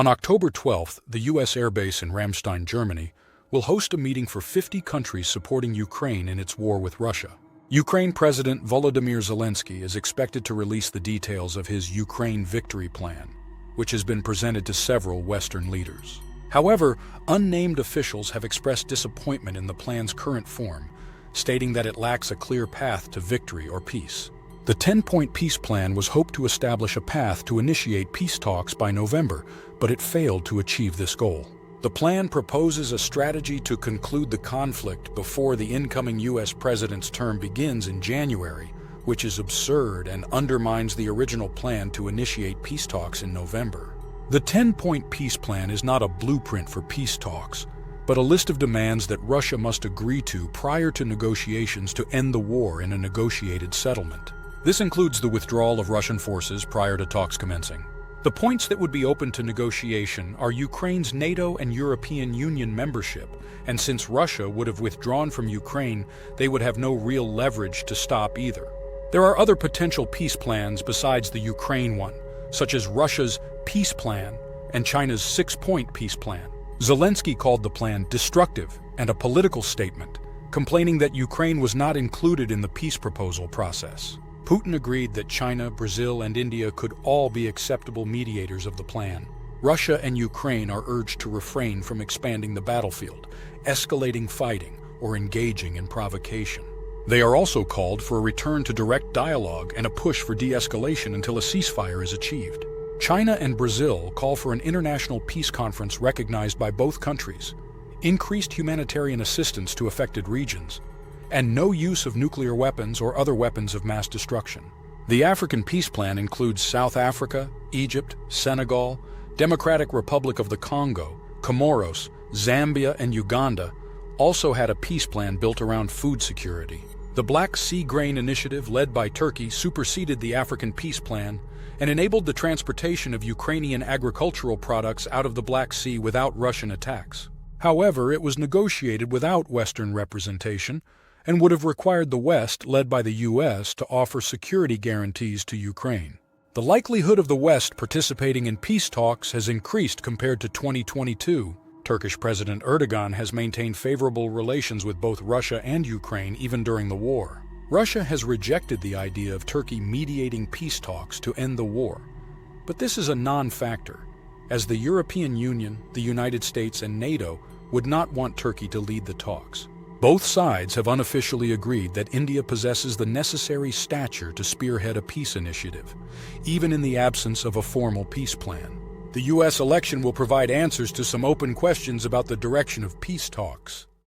On October 12th, the U.S. airbase in Ramstein, Germany, will host a meeting for 50 countries supporting Ukraine in its war with Russia. Ukraine President Volodymyr Zelensky is expected to release the details of his Ukraine Victory Plan, which has been presented to several Western leaders. However, unnamed officials have expressed disappointment in the plan's current form, stating that it lacks a clear path to victory or peace. The 10-point peace plan was hoped to establish a path to initiate peace talks by November, but it failed to achieve this goal. The plan proposes a strategy to conclude the conflict before the incoming U.S. president's term begins in January, which is absurd and undermines the original plan to initiate peace talks in November. The 10-point peace plan is not a blueprint for peace talks, but a list of demands that Russia must agree to prior to negotiations to end the war in a negotiated settlement. This includes the withdrawal of Russian forces prior to talks commencing. The points that would be open to negotiation are Ukraine's NATO and European Union membership, and since Russia would have withdrawn from Ukraine, they would have no real leverage to stop either. There are other potential peace plans besides the Ukraine one, such as Russia's peace plan and China's 6-point peace plan. Zelensky called the plan destructive and a political statement, complaining that Ukraine was not included in the peace proposal process. Putin agreed that China, Brazil, and India could all be acceptable mediators of the plan. Russia and Ukraine are urged to refrain from expanding the battlefield, escalating fighting, or engaging in provocation. They are also called for a return to direct dialogue and a push for de-escalation until a ceasefire is achieved. China and Brazil call for an international peace conference recognized by both countries, increased humanitarian assistance to affected regions, and no use of nuclear weapons or other weapons of mass destruction. The African Peace Plan includes South Africa, Egypt, Senegal, Democratic Republic of the Congo, Comoros, Zambia, and Uganda also had a peace plan built around food security. The Black Sea Grain Initiative, led by Turkey, superseded the African Peace Plan and enabled the transportation of Ukrainian agricultural products out of the Black Sea without Russian attacks. However, it was negotiated without Western representation and would have required the West, led by the U.S., to offer security guarantees to Ukraine. The likelihood of the West participating in peace talks has increased compared to 2022. Turkish President Erdogan has maintained favorable relations with both Russia and Ukraine even during the war. Russia has rejected the idea of Turkey mediating peace talks to end the war. But this is a non-factor, as the European Union, the United States, and NATO would not want Turkey to lead the talks. Both sides have unofficially agreed that India possesses the necessary stature to spearhead a peace initiative, even in the absence of a formal peace plan. The U.S. election will provide answers to some open questions about the direction of peace talks.